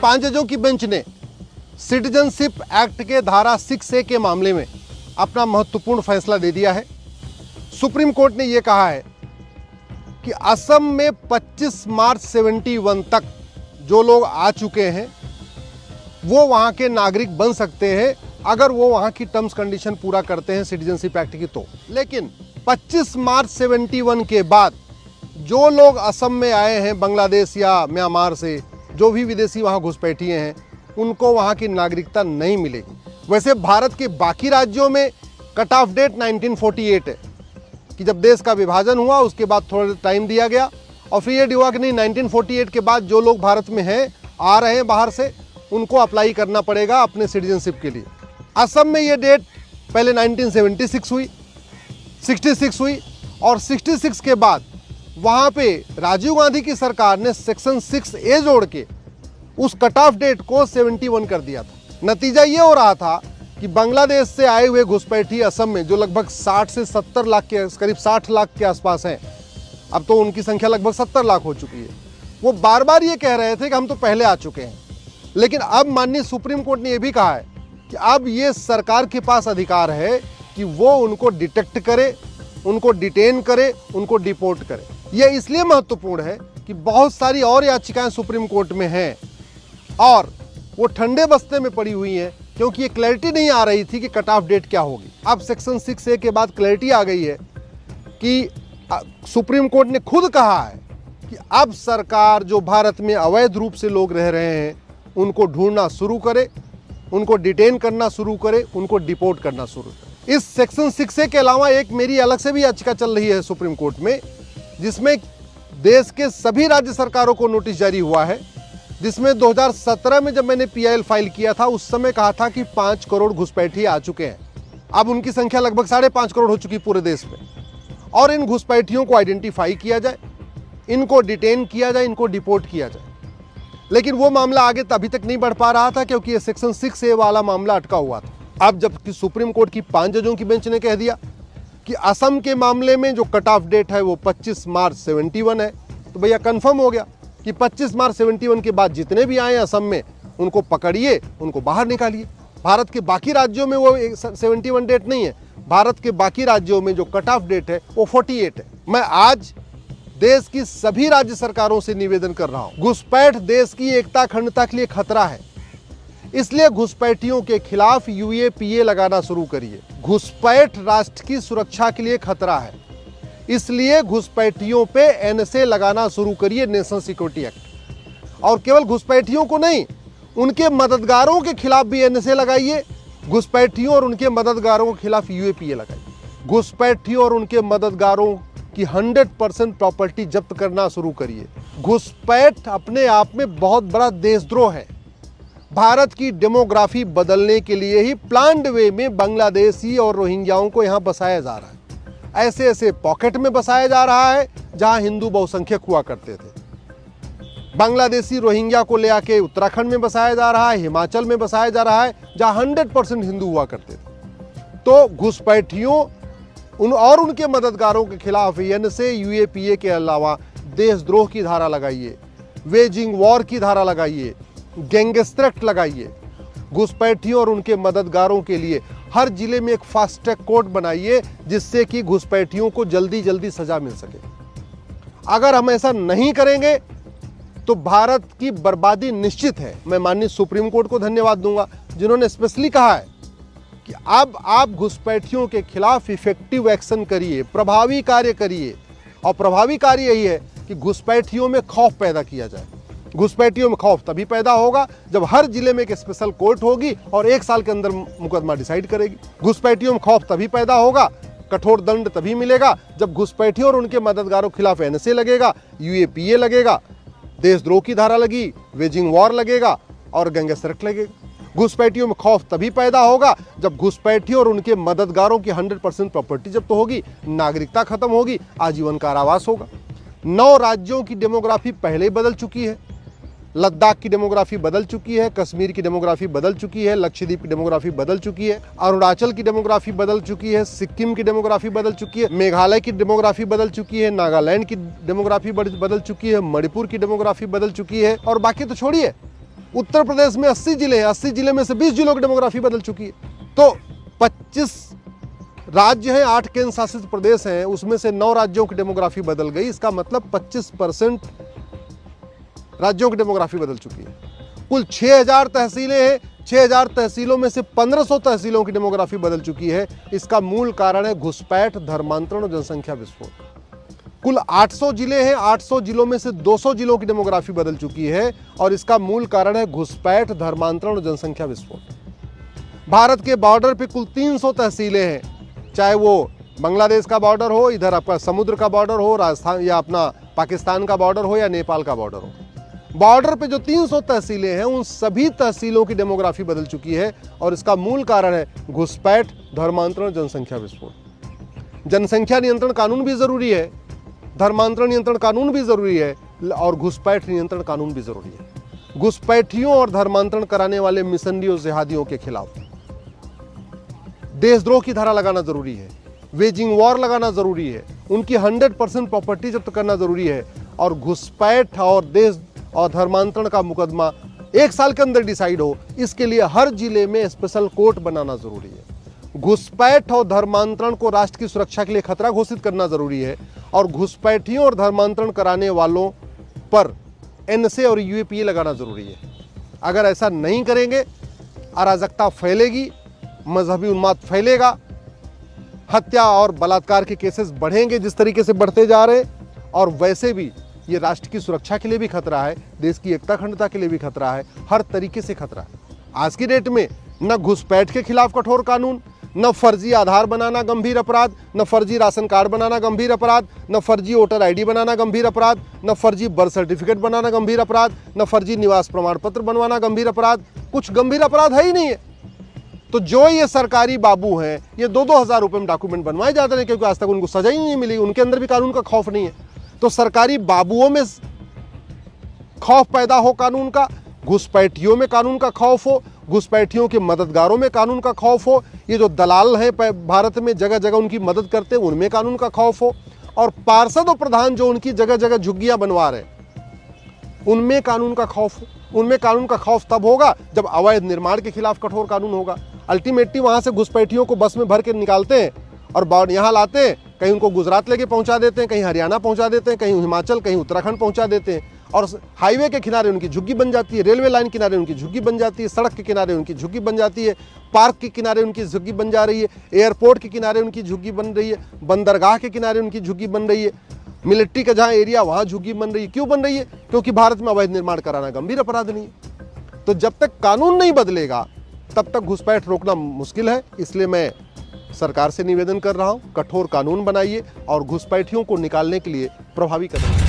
5 जजों की बेंच ने सिटीजनशिप एक्ट के धारा 6A के मामले में अपना महत्वपूर्ण फैसला दे दिया है। सुप्रीम कोर्ट ने यह कहा है कि असम में 25 मार्च 71 तक जो लोग आ चुके हैं वो वहां के नागरिक बन सकते हैं अगर वो वहां की टर्म्स कंडीशन पूरा करते हैं सिटीजनशिप एक्ट की। तो लेकिन 25 मार्च 71 के बाद जो लोग असम में आए हैं बांग्लादेश या म्यांमार से, जो भी विदेशी वहां घुसपैठिए हैं, उनको वहां की नागरिकता नहीं मिलेगी। वैसे भारत के बाकी राज्यों में कट ऑफ डेट 1948 है कि जब देश का विभाजन हुआ उसके बाद थोड़ा टाइम दिया गया और फिर ये हुआ कि नहीं, 1948 के बाद जो लोग भारत में हैं, आ रहे हैं बाहर से, उनको अप्लाई करना पड़ेगा अपने सिटीजनशिप के लिए। असम में ये डेट पहले 1976 हुई, 66 हुई और 66 के बाद वहाँ पे राजीव गांधी की सरकार ने सेक्शन 6A जोड़ के उस कट ऑफ डेट को 71 कर दिया था। नतीजा ये हो रहा था कि बांग्लादेश से आए हुए घुसपैठी असम में जो लगभग 60 से 70 लाख के करीब 60 लाख के आसपास हैं, अब तो उनकी संख्या लगभग 70 लाख हो चुकी है, वो बार बार ये कह रहे थे कि हम तो पहले आ चुके हैं। लेकिन अब माननीय सुप्रीम कोर्ट ने यह भी कहा है कि अब ये सरकार के पास अधिकार है कि वो उनको डिटेक्ट करे, उनको डिटेन करे, उनको डिपोर्ट करे। यह इसलिए महत्वपूर्ण है कि बहुत सारी और याचिकाएं सुप्रीम कोर्ट में हैं और वो ठंडे बस्ते में पड़ी हुई हैं क्योंकि ये क्लैरिटी नहीं आ रही थी कि कट ऑफ डेट क्या होगी। अब सेक्शन 6A के बाद क्लैरिटी आ गई है कि सुप्रीम कोर्ट ने खुद कहा है कि अब सरकार जो भारत में अवैध रूप से लोग रह रहे हैं उनको ढूंढना शुरू करे, उनको डिटेन करना शुरू करे, उनको डिपोर्ट करना शुरू करे। इस सेक्शन 6A के अलावा एक मेरी अलग से भी याचिका चल रही है सुप्रीम कोर्ट में, जिसमें देश के सभी राज्य सरकारों को नोटिस जारी हुआ है, जिसमें 2017 में जब मैंने PIL फाइल किया था उस समय कहा था कि 5 करोड़ घुसपैठी आ चुके हैं। अब उनकी संख्या लगभग 5.5 करोड़ हो चुकी पूरे देश में। और इन घुसपैठियों को आइडेंटिफाई किया जाए, इनको डिटेन किया जाए, इनको डिपोर्ट किया जाए। लेकिन वो मामला आगे अभी तक नहीं बढ़ पा रहा था क्योंकि ये सेक्शन 6A वाला मामला अटका हुआ था। अब जबकि सुप्रीम कोर्ट की 5 जजों की बेंच ने कह दिया कि असम के मामले में जो कट ऑफ डेट है वो 25 मार्च 71 है, तो भैया कंफर्म हो गया कि 25 मार्च 71 के बाद जितने भी आए असम में उनको पकड़िए, उनको बाहर निकालिए। भारत के बाकी राज्यों में वो 71 डेट नहीं है, भारत के बाकी राज्यों में जो कट ऑफ डेट है वो 48 है। मैं आज देश की सभी राज्य सरकारों से निवेदन कर रहा हूं, घुसपैठ देश की एकता अखंडता के लिए खतरा है, इसलिए घुसपैठियों के खिलाफ UAPA लगाना शुरू करिए। घुसपैठ राष्ट्र की सुरक्षा के लिए खतरा है, इसलिए घुसपैठियों पे NSA लगाना शुरू करिए, नेशनल सिक्योरिटी एक्ट। और केवल घुसपैठियों को नहीं, उनके मददगारों के खिलाफ भी NSA लगाइए। घुसपैठियों और उनके मददगारों के खिलाफ UAPA लगाइए। घुसपैठियों और उनके मददगारों की 100% प्रॉपर्टी जब्त करना शुरू करिए। घुसपैठ अपने आप में बहुत बड़ा देशद्रोह है। भारत की डेमोग्राफी बदलने के लिए ही प्लान्ड वे में बांग्लादेशी और रोहिंग्याओं को यहाँ बसाया जा रहा है। ऐसे ऐसे पॉकेट में बसाया जा रहा है जहां हिंदू बहुसंख्यक हुआ करते थे। बांग्लादेशी रोहिंग्या को ले आके उत्तराखंड में बसाया जा रहा है, हिमाचल में बसाया जा रहा है जहां 100% हिंदू हुआ करते थे। तो घुसपैठियों और उनके मददगारों के खिलाफ NSA UAPA के अलावा देशद्रोह की धारा लगाइए, वेजिंग वॉर की धारा लगाइए, गैंगस्टर एक्ट लगाइए। घुसपैठियों और उनके मददगारों के लिए हर जिले में एक फास्ट ट्रैक कोर्ट बनाइए जिससे कि घुसपैठियों को जल्दी जल्दी सजा मिल सके। अगर हम ऐसा नहीं करेंगे तो भारत की बर्बादी निश्चित है। मैं माननीय सुप्रीम कोर्ट को धन्यवाद दूंगा जिन्होंने स्पेशली कहा है कि अब आप घुसपैठियों के खिलाफ इफेक्टिव एक्शन करिए, प्रभावी कार्य करिए। और प्रभावी कार्य यही है कि घुसपैठियों में खौफ पैदा किया जाए। घुसपैठियों में खौफ तभी पैदा होगा जब हर जिले में एक स्पेशल कोर्ट होगी और 1 साल के अंदर मुकदमा डिसाइड करेगी। घुसपैठियों में खौफ तभी पैदा होगा, कठोर दंड तभी मिलेगा जब घुसपैठियों और उनके मददगारों के खिलाफ NSA लगेगा, UAPA लगेगा, देशद्रोह की धारा लगी, वेजिंग वॉर लगेगा और गैंगस्टर एक्ट लगेगा। घुसपैठियों में खौफ तभी पैदा होगा जब घुसपैठियों और उनके मददगारों की 100% प्रॉपर्टी जब्त होगी, नागरिकता खत्म होगी, आजीवन कारावास होगा। 9 राज्यों की डेमोग्राफी पहले ही बदल चुकी है। लद्दाख की डेमोग्राफी बदल चुकी है, कश्मीर की डेमोग्राफी बदल चुकी है, लक्षद्वीप की डेमोग्राफी बदल चुकी है, अरुणाचल की डेमोग्राफी बदल चुकी है, सिक्किम की डेमोग्राफी बदल चुकी है, मेघालय की डेमोग्राफी बदल चुकी है, नागालैंड की डेमोग्राफी बदल चुकी है, मणिपुर की डेमोग्राफी बदल चुकी है और बाकी तो छोड़िए, उत्तर प्रदेश में 80 जिले हैं, 80 जिले में से 20 जिलों की डेमोग्राफी बदल चुकी है। तो 25 राज्य हैं, 8 केंद्र शासित प्रदेश हैं, उसमें से 9 राज्यों की डेमोग्राफी बदल गई। इसका मतलब 25% राज्यों की डेमोग्राफी बदल चुकी है। कुल 6000 तहसीलें हैं, 6000 तहसीलों में से 1500 तहसीलों की डेमोग्राफी बदल चुकी है। इसका मूल कारण है घुसपैठ, धर्मांतरण और जनसंख्या विस्फोट। कुल 800 जिले हैं, 800 जिलों में से 200 जिलों की डेमोग्राफी बदल चुकी है और इसका मूल कारण है घुसपैठ, धर्मांतरण और जनसंख्या विस्फोट। भारत के बॉर्डर पे कुल 300 तहसीलें हैं, चाहे वो बांग्लादेश का बॉर्डर हो, इधर आपका समुद्र का बॉर्डर हो, राजस्थान या अपना पाकिस्तान का बॉर्डर हो या नेपाल का बॉर्डर हो। बॉर्डर पे जो 300 तहसीलें हैं उन सभी तहसीलों की डेमोग्राफी बदल चुकी है और इसका मूल कारण है घुसपैठ, धर्मांतरण, जनसंख्या विस्फोट। जनसंख्या नियंत्रण कानून भी जरूरी है, धर्मांतरण नियंत्रण कानून भी जरूरी है और घुसपैठ नियंत्रण कानून भी जरूरी है। घुसपैठियों और धर्मांतरण कराने वाले मिशनरियों, जिहादियों के खिलाफ देशद्रोह की धारा लगाना जरूरी है, वेजिंग वॉर लगाना जरूरी है, उनकी 100% प्रॉपर्टी जब्त करना जरूरी है और घुसपैठ और देश और धर्मांतरण का मुकदमा 1 साल के अंदर डिसाइड हो, इसके लिए हर जिले में स्पेशल कोर्ट बनाना जरूरी है। घुसपैठ और धर्मांतरण को राष्ट्र की सुरक्षा के लिए खतरा घोषित करना जरूरी है और घुसपैठियों और धर्मांतरण कराने वालों पर एनएसए और यूएपीए लगाना जरूरी है। अगर ऐसा नहीं करेंगे, अराजकता फैलेगी, मजहबी उन्माद फैलेगा, हत्या और बलात्कार के केसेस बढ़ेंगे जिस तरीके से बढ़ते जा रहे हैं, और वैसे भी ये राष्ट्र की सुरक्षा के लिए भी खतरा है, देश की एकता अखंडता के लिए भी खतरा है, हर तरीके से खतरा है। आज की डेट में न घुसपैठ के खिलाफ कठोर कानून, न फर्जी आधार बनाना गंभीर अपराध, न फर्जी राशन कार्ड बनाना गंभीर अपराध, न फर्जी वोटर आईडी बनाना गंभीर अपराध, न फर्जी बर्थ सर्टिफिकेट बनाना गंभीर अपराध, न फर्जी निवास प्रमाण पत्र बनवाना गंभीर अपराध, कुछ गंभीर अपराध है ही नहीं है। तो जो ये सरकारी बाबू हैं, ये 2-2 हज़ार रुपए में डॉक्यूमेंट बनवाए जाते हैं क्योंकि आज तक उनको सजा ही नहीं मिली, उनके अंदर भी कानून का खौफ नहीं है। तो सरकारी बाबुओं में खौफ पैदा हो कानून का, घुसपैठियों में कानून का खौफ हो, घुसपैठियों के मददगारों में कानून का खौफ हो, ये जो दलाल हैं भारत में जगह जगह उनकी मदद करते हैं उनमें कानून का खौफ हो, और पार्षद और प्रधान जो उनकी जगह जगह झुग्गियां बनवा रहे उनमें कानून का खौफ हो। उनमें कानून का खौफ तब होगा जब अवैध निर्माण के खिलाफ कठोर कानून होगा। अल्टीमेटली वहां से घुसपैठियों को बस में भर के निकालते हैं और यहाँ लाते हैं, कहीं उनको गुजरात लेके पहुंचा देते हैं, कहीं हरियाणा पहुंचा देते हैं, कहीं हिमाचल, कहीं उत्तराखंड पहुंचा देते हैं, और हाईवे के किनारे उनकी झुग्गी बन जाती है, रेलवे लाइन किनारे उनकी झुग्गी बन जाती है, सड़क के किनारे उनकी झुग्गी बन जाती है, पार्क के किनारे उनकी झुग्गी बन जा रही है, एयरपोर्ट के किनारे उनकी झुग्गी बन रही है, बंदरगाह के किनारे उनकी झुग्गी बन रही है, मिलिट्री का जहाँ एरिया वहाँ झुग्गी बन रही है। क्यों बन रही है? क्योंकि भारत में अवैध निर्माण कराना गंभीर अपराध नहीं है। तो जब तक कानून नहीं बदलेगा तब तक घुसपैठ रोकना मुश्किल है। इसलिए मैं सरकार से निवेदन कर रहा हूं, कठोर कानून बनाइए और घुसपैठियों को निकालने के लिए प्रभावी कदम